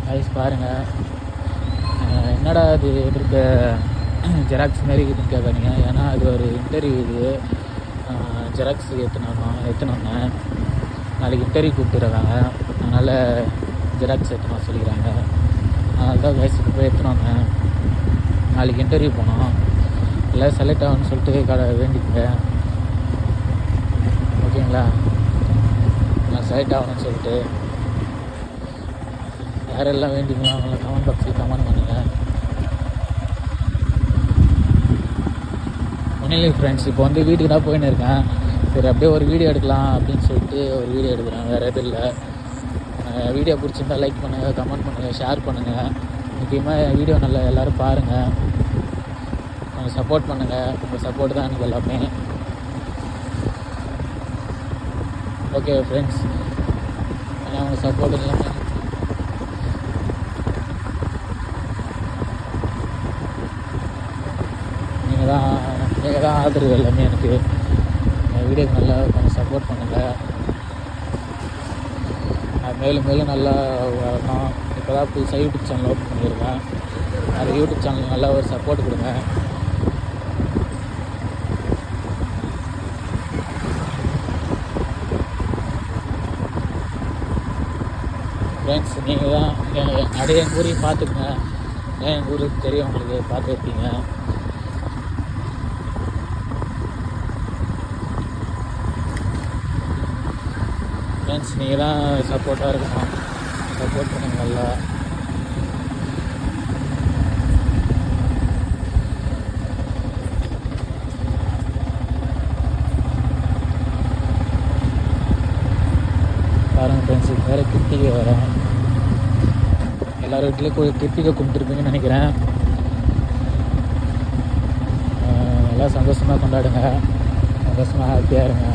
Guys பாருங்கள். என்னடா அது இருக்க ஜெராக்ஸ் மாரி இருக்குதுன்னு கேட்காதீங்க. ஏன்னா அது ஒரு இன்டர்வியூ. இது ஜெராக்ஸ் எடுத்துனோன்னே நாளைக்கு இன்டர்வியூ கூப்பிட்டுருக்காங்க. அதனால் ஜெராக்ஸ் எடுத்துனோம் சொல்லிக்கிறாங்க. அதனால தான் கைஸுக்கு போய் எடுத்துனோங்க. நாளைக்கு இன்டர்வியூ போனோம். எல்லாம் செலக்ட் ஆகணும்னு சொல்லிட்டு வேண்டிக்கங்க, ஓகேங்களா? நான் செலக்ட் ஆகணும்னு சொல்லிட்டு யாரெல்லாம் வேண்டிங்களோ அவங்கள கமெண்ட் பாக்ஸில் கமெண்ட் பண்ணுங்கள். ஒன்றும் இல்லை ஃப்ரெண்ட்ஸ், இப்போ வந்து வீட்டுக்கு தான் போயின்னு இருக்கேன். சரி அப்படியே ஒரு வீடியோ எடுக்கலாம் அப்படின்னு சொல்லிட்டு ஒரு வீடியோ எடுக்கிறேன். வேறு எதுவும் இல்லை. வீடியோ பிடிச்சிருந்தா லைக் பண்ணுங்கள், கமெண்ட் பண்ணுங்கள், ஷேர் பண்ணுங்கள். முக்கியமாக வீடியோ நல்லா எல்லோரும் பாருங்கள், கொஞ்சம் சப்போர்ட் பண்ணுங்கள். உங்கள் சப்போர்ட் தான் எனக்கு எல்லாமே. ஓகே ஃப்ரெண்ட்ஸ், ஏன்னா உங்கள் சப்போர்ட் எல்லாமே நீங்கள் தான் ஆதரவு எல்லாமே எனக்கு. என் வீடியோக்கு நல்லா கொஞ்சம் சப்போர்ட் பண்ணுங்கள். நான் மேலும் மேலும் நல்லா வரணும். இப்போ தான் புதுசாக யூடியூப் சேனல் ஓப்பன் பண்ணியிருக்கேன். அந்த யூடியூப் சேனலுக்கு நல்லா ஒரு சப்போர்ட் கொடுங்க. ஃப்ரெண்ட்ஸ், நீங்கள் தான் நிறைய எங்கள் ஊரையும் பார்த்துக்குங்க. ஏன் எங்கள் ஊருக்கு தெரியும், உங்களுக்கு பார்த்துருப்பீங்க. ஃப்ரெண்ட்ஸ், நீங்கள் தான் சப்போர்ட்டாக இருக்கணும். சப்போர்ட் பண்ணுங்க நல்லா. பாருங்கள் ஃப்ரெண்ட்ஸ், வேறு கிருத்திகை வரேன். எல்லோரும் வீட்லேயும் கிருத்திகை கும்பிட்டுருப்பீங்கன்னு நினைக்கிறேன். எல்லாம் சந்தோஷமாக கொண்டாடுங்க, சந்தோஷமாக ஹாப்பியாக இருங்க.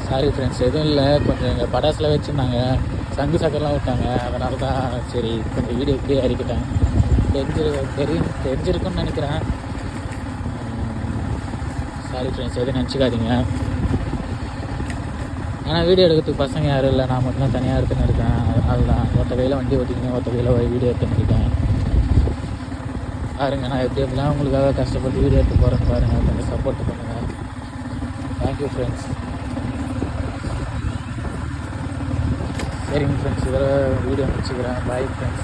சாரி ஃப்ரெண்ட்ஸ், எதுவும் இல்லை. கொஞ்சம் எங்கள் படாசில் வச்சுருந்தாங்க, சங்கு சக்கரெலாம் விட்டாங்க. அதனால தான் சரி கொஞ்சம் வீடியோ இப்படியே அறிக்கிட்டேன். தெரிஞ்சிருக்குன்னு நினைக்கிறேன். சாரி ஃப்ரெண்ட்ஸ், எதுவும் நினச்சிக்காதீங்க. ஏன்னா வீடியோ எடுக்கிறதுக்கு பசங்க யாரும் இல்லை, நான் மட்டும்தான் தனியாக எடுத்துன்னு இருக்கேன். அதனால தான் ஒருத்த கையில் வண்டி ஓட்டிக்கிங்க, ஒருத்த கையில் வீடியோ எடுத்துன்னு இருக்கேன். பாருங்கள், நான் எப்படிலாம் உங்களுக்காக கஷ்டப்பட்டு வீடியோ எடுத்து போகிறேன்னு பாருங்கள். கொஞ்சம் சப்போர்ட் பண்ணுங்கள். Thank you friends. சரிங்க ஃப்ரெண்ட்ஸ், இதில் வீடியோ முடிச்சுக்கிறேன். Bye friends.